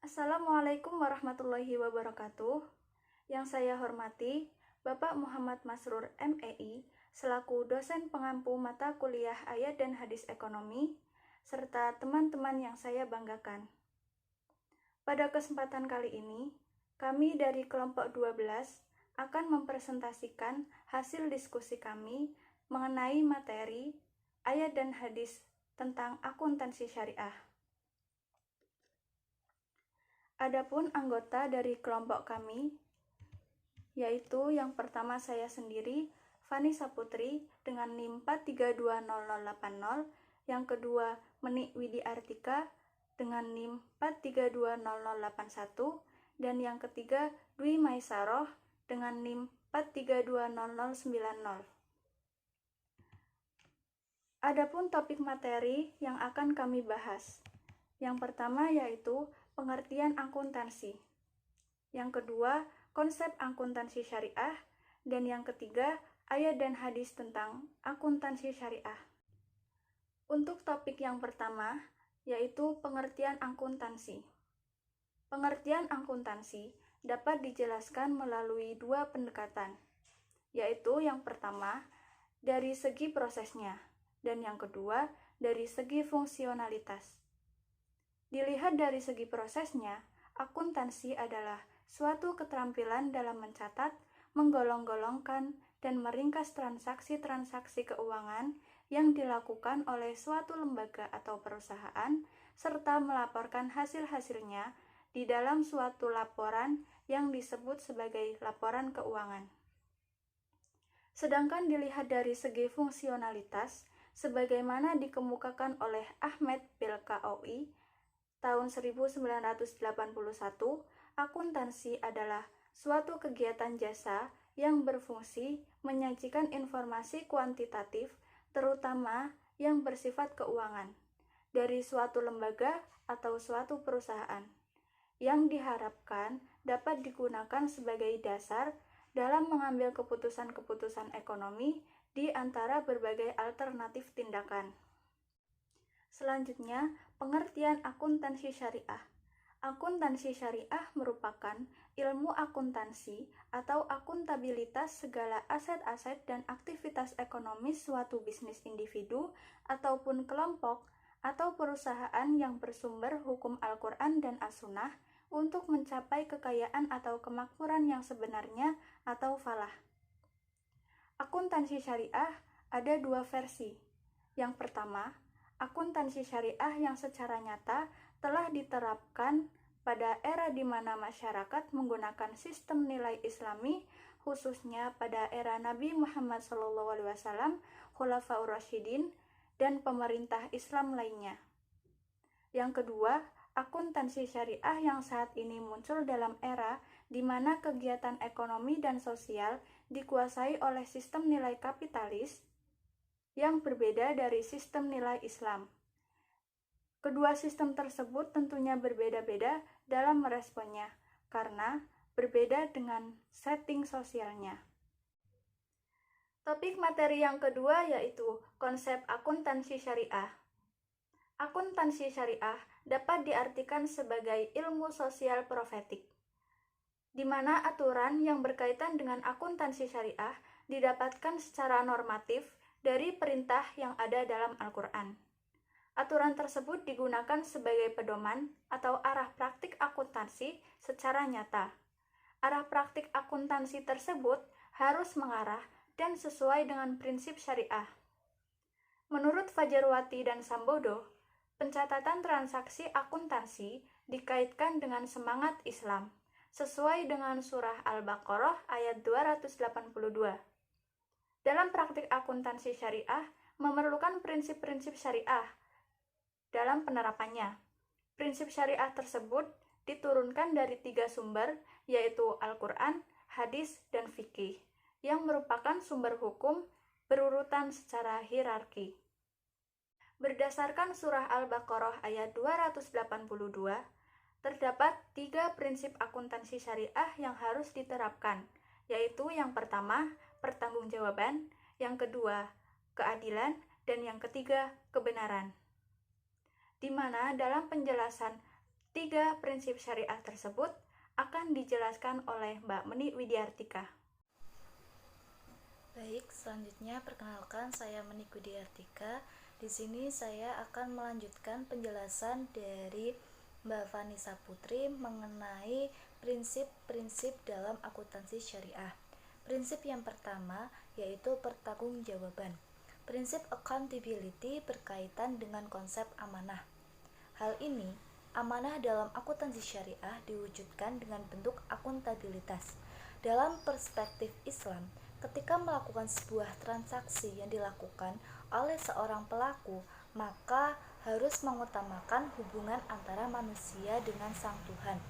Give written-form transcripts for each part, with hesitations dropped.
Assalamualaikum warahmatullahi wabarakatuh. Yang saya hormati, Bapak Muhammad Masrur MEI, selaku dosen pengampu mata kuliah Ayat dan Hadis Ekonomi, serta teman-teman yang saya banggakan. Pada kesempatan kali ini, kami dari kelompok 12 akan mempresentasikan hasil diskusi kami mengenai materi Ayat dan Hadis tentang akuntansi syariah. Adapun anggota dari kelompok kami, yaitu yang pertama saya sendiri, Fani Saputri dengan NIM 4320080, yang kedua Menik Widi Artika dengan NIM 4320081, dan yang ketiga Dwi Maisaroh dengan NIM 4320090. Adapun topik materi yang akan kami bahas, yang pertama yaitu pengertian akuntansi, yang kedua konsep akuntansi syariah, dan yang ketiga ayat dan hadis tentang akuntansi syariah. Untuk topik yang pertama yaitu pengertian akuntansi. Pengertian akuntansi dapat dijelaskan melalui dua pendekatan, yaitu yang pertama dari segi prosesnya, dan yang kedua dari segi fungsionalitas. Dilihat dari segi prosesnya, akuntansi adalah suatu keterampilan dalam mencatat, menggolong-golongkan, dan meringkas transaksi-transaksi keuangan yang dilakukan oleh suatu lembaga atau perusahaan, serta melaporkan hasil-hasilnya di dalam suatu laporan yang disebut sebagai laporan keuangan. Sedangkan dilihat dari segi fungsionalitas, sebagaimana dikemukakan oleh Ahmed Belkaoui tahun 1981, akuntansi adalah suatu kegiatan jasa yang berfungsi menyajikan informasi kuantitatif, terutama yang bersifat keuangan, dari suatu lembaga atau suatu perusahaan, yang diharapkan dapat digunakan sebagai dasar dalam mengambil keputusan-keputusan ekonomi di antara berbagai alternatif tindakan. Selanjutnya, pengertian akuntansi syariah. Akuntansi syariah merupakan ilmu akuntansi atau akuntabilitas segala aset-aset dan aktivitas ekonomis suatu bisnis individu ataupun kelompok atau perusahaan yang bersumber hukum Al-Quran dan As-Sunnah untuk mencapai kekayaan atau kemakmuran yang sebenarnya atau falah. Akuntansi syariah ada dua versi. Yang pertama, akuntansi syariah yang secara nyata telah diterapkan pada era di mana masyarakat menggunakan sistem nilai Islami, khususnya pada era Nabi Muhammad SAW, Khulafaur Rasyidin, dan pemerintah Islam lainnya. Yang kedua, akuntansi syariah yang saat ini muncul dalam era di mana kegiatan ekonomi dan sosial dikuasai oleh sistem nilai kapitalis yang berbeda dari sistem nilai Islam. Kedua sistem tersebut tentunya berbeda-beda dalam meresponnya, karena berbeda dengan setting sosialnya. Topik materi yang kedua yaitu konsep akuntansi syariah. Akuntansi syariah dapat diartikan sebagai ilmu sosial profetik, di mana aturan yang berkaitan dengan akuntansi syariah didapatkan secara normatif dari perintah yang ada dalam Al-Quran. Aturan tersebut digunakan sebagai pedoman atau arah praktik akuntansi secara nyata. Arah praktik akuntansi tersebut harus mengarah dan sesuai dengan prinsip syariah. Menurut Fajarwati dan Sambodo, pencatatan transaksi akuntansi dikaitkan dengan semangat Islam, sesuai dengan surah Al-Baqarah ayat 282. Dalam praktik akuntansi syariah memerlukan prinsip-prinsip syariah dalam penerapannya. Prinsip syariah tersebut diturunkan dari 3 sumber, yaitu Al-Quran, hadis, dan fikih, yang merupakan sumber hukum berurutan secara hierarki. Berdasarkan surah Al-Baqarah ayat 282, terdapat 3 prinsip akuntansi syariah yang harus diterapkan, yaitu yang pertama, pertanggungjawaban, yang kedua, keadilan, dan yang ketiga, kebenaran. Di mana dalam penjelasan Tiga prinsip syariah tersebut akan dijelaskan oleh Mbak Meni Widiartika. Baik, selanjutnya perkenalkan saya Meni Widiartika. Di sini saya akan melanjutkan penjelasan dari Mbak Vanessa Putri mengenai prinsip-prinsip dalam akuntansi syariah. Prinsip yang pertama yaitu pertanggungjawaban. Prinsip accountability berkaitan dengan konsep amanah. Hal ini, amanah dalam akuntansi syariah diwujudkan dengan bentuk akuntabilitas. Dalam perspektif Islam, ketika melakukan sebuah transaksi yang dilakukan oleh seorang pelaku, maka harus mengutamakan hubungan antara manusia dengan Sang Tuhan.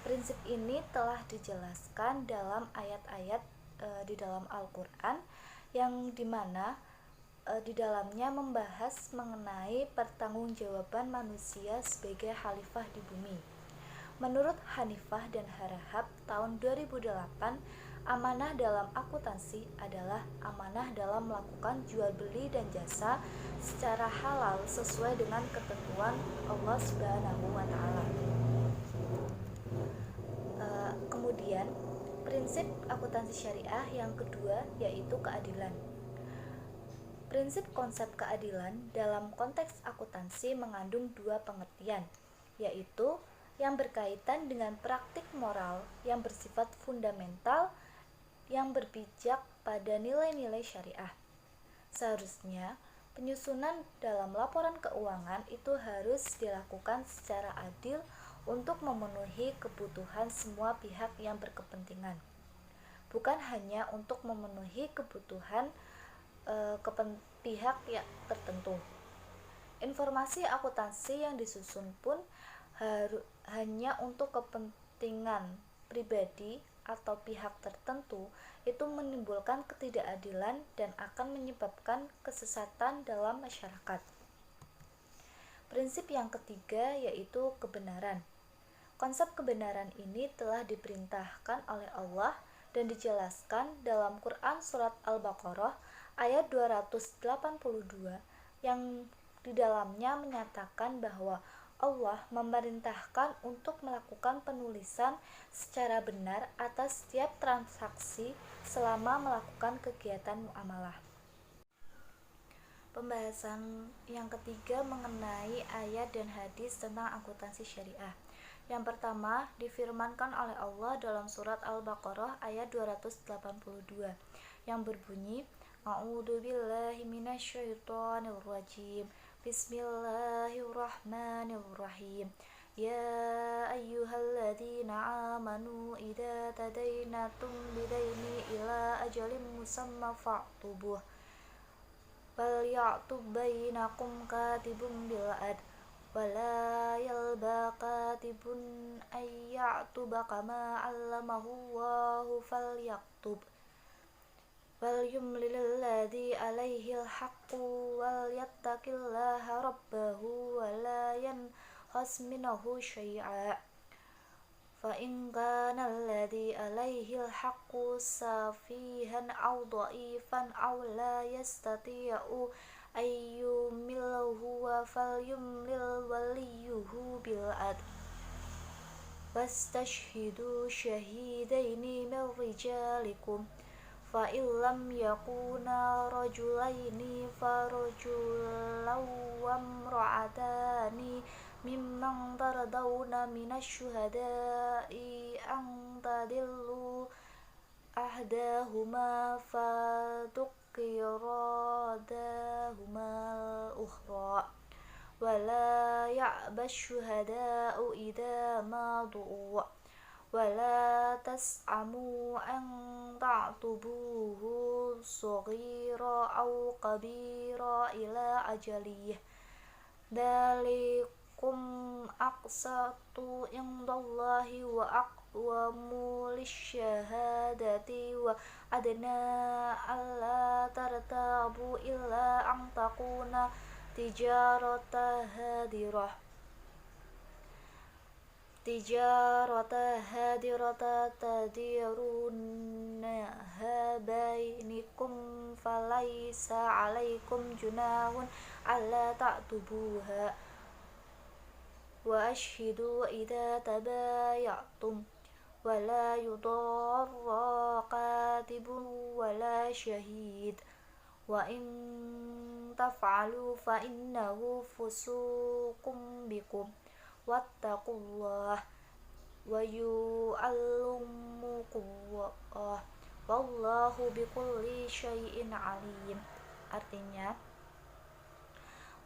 Prinsip ini telah dijelaskan dalam ayat-ayat di dalam Al-Quran yang dimana di dalamnya membahas mengenai pertanggungjawaban manusia sebagai khalifah di bumi. Menurut Hanifah dan Harahap tahun 2008, amanah dalam akuntansi adalah amanah dalam melakukan jual beli dan jasa secara halal sesuai dengan ketentuan Allah Subhanahu wa taala. Kemudian, prinsip akuntansi syariah yang kedua yaitu keadilan. Prinsip konsep keadilan dalam konteks akuntansi mengandung dua pengertian, yaitu yang berkaitan dengan praktik moral yang bersifat fundamental yang berpijak pada nilai-nilai syariah. Seharusnya, penyusunan dalam laporan keuangan itu harus dilakukan secara adil untuk memenuhi kebutuhan semua pihak yang berkepentingan, bukan hanya untuk memenuhi kebutuhan pihak yang tertentu. Informasi akuntansi yang disusun pun hanya untuk kepentingan pribadi atau pihak tertentu itu menimbulkan ketidakadilan dan akan menyebabkan kesesatan dalam masyarakat. Prinsip yang ketiga yaitu kebenaran. Konsep kebenaran ini telah diperintahkan oleh Allah dan dijelaskan dalam Quran Surat Al-Baqarah ayat 282 yang di dalamnya menyatakan bahwa Allah memerintahkan untuk melakukan penulisan secara benar atas setiap transaksi selama melakukan kegiatan muamalah. Pembahasan yang ketiga mengenai ayat dan hadis tentang akuntansi syariah. Yang pertama difirmankan oleh Allah dalam surat Al-Baqarah ayat 282 yang berbunyi, A'udzu billahi minasyaitonir rajim. Bismillahirrahmanirrahim. Ya ayyuhalladzina amanu idza tadainatum bidaini ila ajalin musamma fa'tubuh. Wal ya'tub bainakum katibun bil ad. Wala yalba katibun ayya'tuba kama 'allamahu Allahu falyaktub. Wal yumlil ladzi 'alaihil haqqu wal yattaqillaha rabbahu wa la yanqas minhu syai'a. Fa in kana alladzi 'alaihil haqqu safihan aw dha'ifan aw la yastati'u ayyumilhu wa falyumlil waliyuhu bil 'adl. Wastashhidu syahidaini min rijalikum fa illam yakuna rajulaini farajulaw wa imra'atani mimman tardawna minasyuhada'i an tadillu ahdahuma fatuqiradahuma al-ukhra wala ya'bash syuhada'u idza ma du'u wala tas'amu an ta'tubuhu saghira aw kabira ila ajalih. Dalikum aqsatu indallahi wa aqwamu lisyahadati wa adna alla tartabu illa an takuna tijarata hadirata tadirunaha bainikum falaisa 'alaikum junahun alla ta'tubuha wa ashhidu idza tabaya'tum wa la yudarra katibun wa la syahid wa in taf'alu fa innahu fusuqum bikum wattaqullah wa yu'allimukumullah wallahu bikulli syai'in alim. Artinya,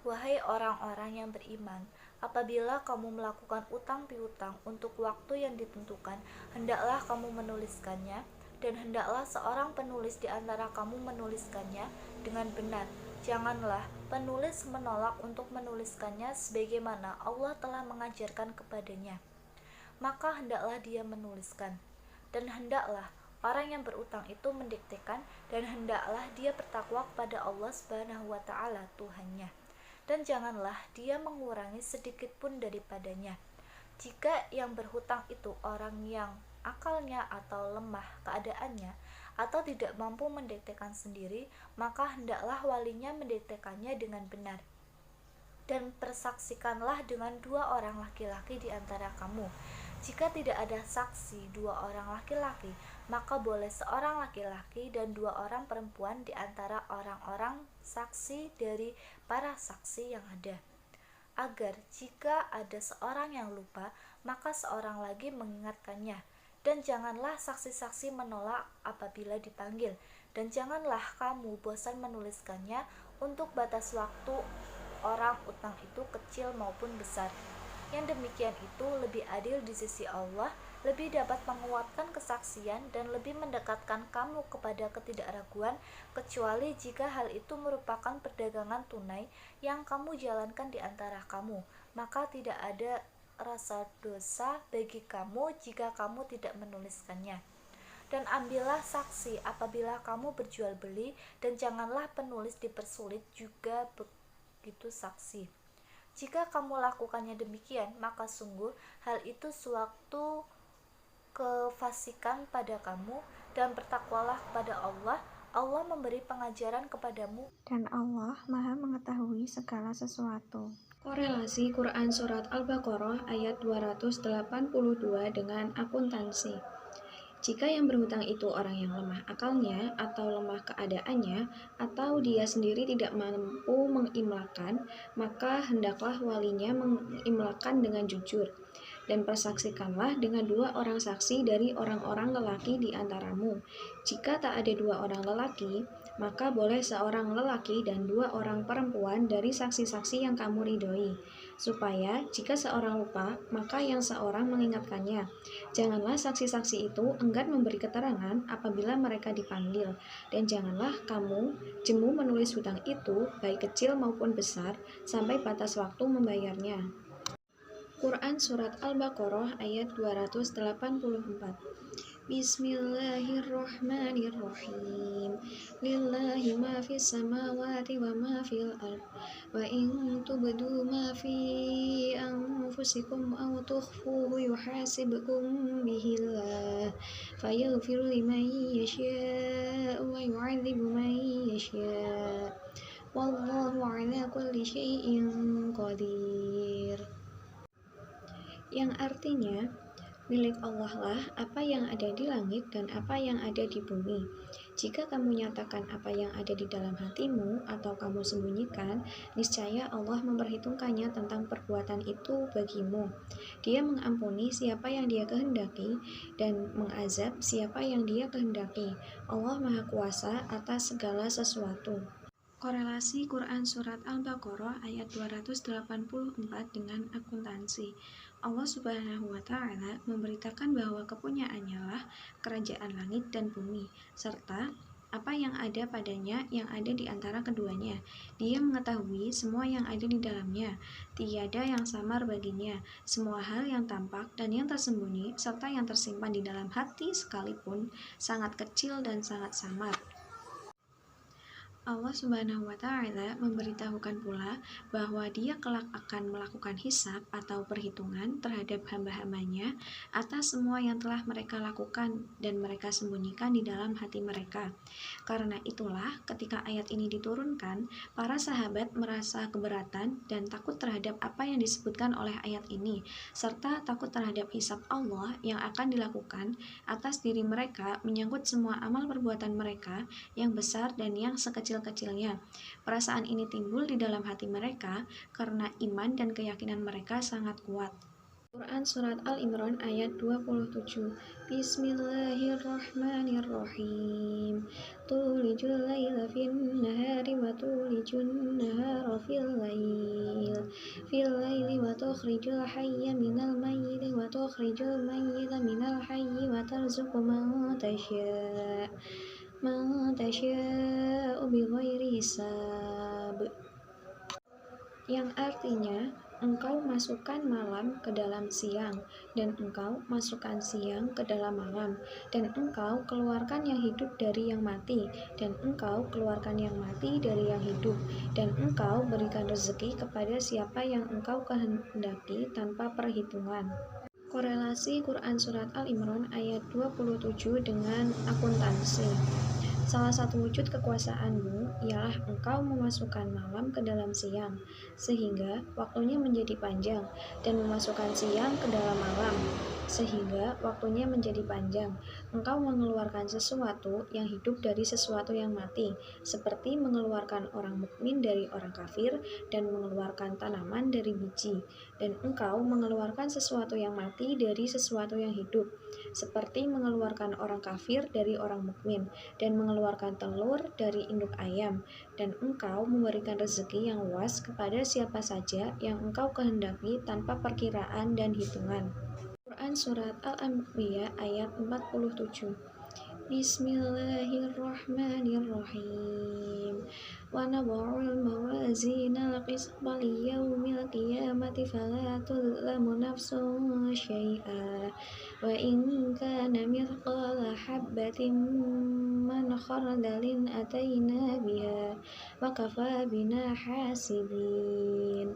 wahai orang-orang yang beriman, apabila kamu melakukan utang piutang untuk waktu yang ditentukan, hendaklah kamu menuliskannya, dan hendaklah seorang penulis di antara kamu menuliskannya dengan benar. Janganlah penulis menolak untuk menuliskannya sebagaimana Allah telah mengajarkan kepadanya. Maka hendaklah dia menuliskan, dan hendaklah orang yang berutang itu mendiktekan, dan hendaklah dia bertakwa kepada Allah Subhanahu wa Ta'ala, Tuhannya, dan janganlah dia mengurangi sedikit pun daripadanya. Jika yang berhutang itu orang yang akalnya atau lemah keadaannya atau tidak mampu mendiktekan sendiri, maka hendaklah walinya mendiktekannya dengan benar. Dan persaksikanlah dengan 2 orang laki-laki di antara kamu. Jika tidak ada saksi 2 orang laki-laki, maka boleh seorang laki-laki dan 2 orang perempuan di antara orang-orang saksi dari para saksi yang ada. Agar jika ada seorang yang lupa, maka seorang lagi mengingatkannya. Dan janganlah saksi-saksi menolak apabila dipanggil. Dan janganlah kamu bosan menuliskannya untuk batas waktu orang utang itu kecil maupun besar. Yang demikian itu lebih adil di sisi Allah, lebih dapat menguatkan kesaksian dan lebih mendekatkan kamu kepada ketidakraguan, kecuali jika hal itu merupakan perdagangan tunai yang kamu jalankan di antara kamu, maka tidak ada rasa dosa bagi kamu jika kamu tidak menuliskannya. Dan ambillah saksi apabila kamu berjual beli, dan janganlah penulis dipersulit juga begitu saksi. Jika kamu lakukannya demikian, maka sungguh hal itu suatu kefasikan pada kamu, dan bertakwalah kepada Allah. Allah memberi pengajaran kepadamu, dan Allah Maha mengetahui segala sesuatu. Korelasi Quran Surat Al-Baqarah ayat 282 dengan akuntansi. Jika yang berhutang itu orang yang lemah akalnya atau lemah keadaannya, atau dia sendiri tidak mampu mengimlakan, maka hendaklah walinya mengimlakan dengan jujur. Dan persaksikanlah dengan 2 orang saksi dari orang-orang lelaki di antaramu. Jika tak ada 2 orang lelaki, maka boleh seorang lelaki dan 2 orang perempuan dari saksi-saksi yang kamu ridhoi, supaya jika seorang lupa, maka yang seorang mengingatkannya. Janganlah saksi-saksi itu enggan memberi keterangan apabila mereka dipanggil, dan janganlah kamu jemu menulis hutang itu, baik kecil maupun besar, sampai batas waktu membayarnya. Quran Surat Al-Baqarah ayat 284. Bismillahirrahmanirrahim. Lillahi ma fis samawati wa ma fil ard. Wa in tubdu ma fi anfusikum aw tukhfuhu yuhasibkum bihillah. Fayaghfiru liman yasha'u wa yu'adzibu man yasha'. Wallahu 'ala kulli syai'in qadir. Yang artinya, milik Allah lah apa yang ada di langit dan apa yang ada di bumi. Jika kamu nyatakan apa yang ada di dalam hatimu atau kamu sembunyikan, niscaya Allah memperhitungkannya tentang perbuatan itu bagimu. Dia mengampuni siapa yang Dia kehendaki dan mengazab siapa yang Dia kehendaki. Allah Maha Kuasa atas segala sesuatu. Korelasi Quran Surat Al-Baqarah ayat 284 dengan akuntansi. Allah Subhanahu wa Ta'ala memberitakan bahwa kepunyaannya lah kerajaan langit dan bumi, serta apa yang ada padanya yang ada di antara keduanya. Dia mengetahui semua yang ada di dalamnya, tiada yang samar baginya. Semua hal yang tampak dan yang tersembunyi, serta yang tersimpan di dalam hati sekalipun, sangat kecil dan sangat samar. Allah Subhanahu wa Ta'ala memberitahukan pula bahwa Dia kelak akan melakukan hisab atau perhitungan terhadap hamba-hambanya atas semua yang telah mereka lakukan dan mereka sembunyikan di dalam hati mereka. Karena itulah, ketika ayat ini diturunkan, para sahabat merasa keberatan dan takut terhadap apa yang disebutkan oleh ayat ini, serta takut terhadap hisab Allah yang akan dilakukan atas diri mereka menyangkut semua amal perbuatan mereka yang besar dan yang sekecil-kecilnya. Perasaan ini timbul di dalam hati mereka karena iman dan keyakinan mereka sangat kuat. Quran Surat Al-Imran ayat 27. Bismillahirrahmanirrahim. Tulijul laila fin nahari wa tulijun nahara fil laili wa tukhrijul hayya minal mayyiti wa tukhrijul mayyita minal hayyi wa tarzuqu man tasha'u bighairi hisab, yang artinya engkau masukkan malam ke dalam siang dan engkau masukkan siang ke dalam malam, dan engkau keluarkan yang hidup dari yang mati dan engkau keluarkan yang mati dari yang hidup, dan engkau berikan rezeki kepada siapa yang engkau kehendaki tanpa perhitungan. Korelasi Quran Surat Al-Imran ayat 27 dengan akuntansi. Salah satu wujud kekuasaanmu ialah engkau memasukkan malam ke dalam siang, sehingga waktunya menjadi panjang, dan memasukkan siang ke dalam malam, sehingga waktunya menjadi panjang. Engkau mengeluarkan sesuatu yang hidup dari sesuatu yang mati, seperti mengeluarkan orang mukmin dari orang kafir, dan mengeluarkan tanaman dari biji. Dan engkau mengeluarkan sesuatu yang mati dari sesuatu yang hidup, seperti mengeluarkan orang kafir dari orang mukmin, dan mengeluarkan telur dari induk ayam, dan engkau memberikan rezeki yang luas kepada siapa saja yang engkau kehendaki tanpa perkiraan dan hitungan. Quran Surat Al-Anbiya ayat 47. Bismillahirrahmanirrahim. Wa nadha'ul mawazinal qisṭa liyaumil qiyamati fala tudlamu nafsun syai'a wa in kana mithqala habbatin min khardalin ataina biha wa kafa bina hasibin,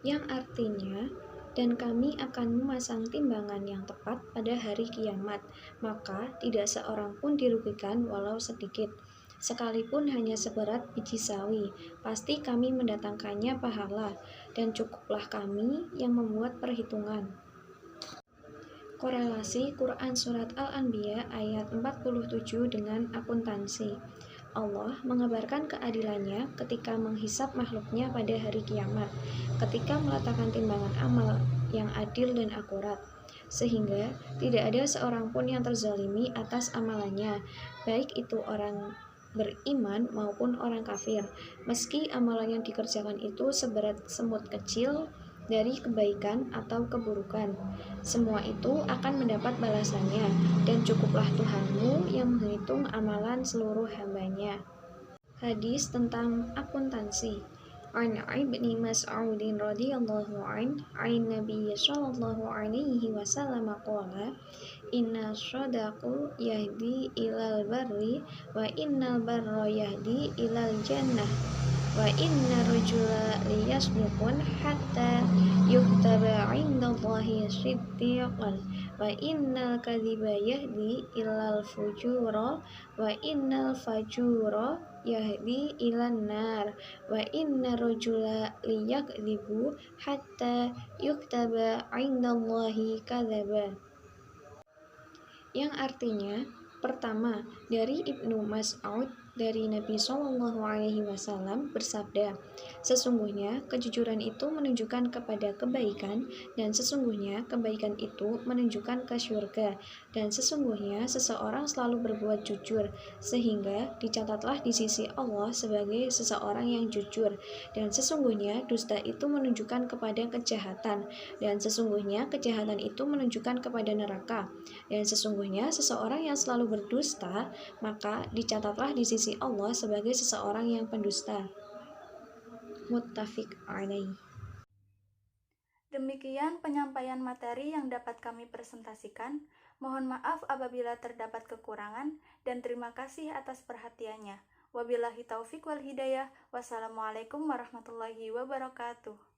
yang artinya, dan kami akan memasang timbangan yang tepat pada hari kiamat, maka tidak seorang pun dirugikan walau sedikit, sekalipun hanya seberat biji sawi, pasti kami mendatangkannya pahala, dan cukuplah kami yang membuat perhitungan. Korelasi Quran Surat Al-Anbiya ayat 47 dengan akuntansi. Allah mengabarkan keadilannya ketika menghisap makhluknya pada hari kiamat, ketika meletakkan timbangan amal yang adil dan akurat, sehingga tidak ada seorang pun yang terzalimi atas amalannya, baik itu orang beriman maupun orang kafir, meski amalan yang dikerjakan itu seberat semut kecil dari kebaikan atau keburukan. Semua itu akan mendapat balasannya, dan cukuplah Tuhanmu yang menghitung amalan seluruh hambanya. Hadis tentang akuntansi. An Ibni Mas'udin radhiyallahu an Nabi sallallahu alaihi wasallam qala inna shadaqu yahdi ilal barri wa innal barra yahdi ilal jannah wa inna rajula liyasbiqun hatta yuktaba indallahi siddiqan wa innal kadhiba yahdi ilal fujura wa innal fajura yahdi ilan nar wa inna rajula liyakdzibu hatta yuktaba indallahi kadzaba, yang artinya, pertama, dari Ibnu Mas'ud dari Nabi Shallallahu Alaihi Wasallam bersabda, sesungguhnya kejujuran itu menunjukkan kepada kebaikan, dan sesungguhnya kebaikan itu menunjukkan ke syurga, dan sesungguhnya seseorang selalu berbuat jujur, sehingga dicatatlah di sisi Allah sebagai seseorang yang jujur, dan sesungguhnya dusta itu menunjukkan kepada kejahatan, dan sesungguhnya kejahatan itu menunjukkan kepada neraka, dan sesungguhnya seseorang yang selalu berdusta, maka dicatatlah di sisi Allah sebagai seseorang yang pendusta. Muttafiq alaih. Demikian penyampaian materi yang dapat kami presentasikan. Mohon maaf apabila terdapat kekurangan, dan terima kasih atas perhatiannya. Wabillahi taufik wal hidayah. Wassalamualaikum warahmatullahi wabarakatuh.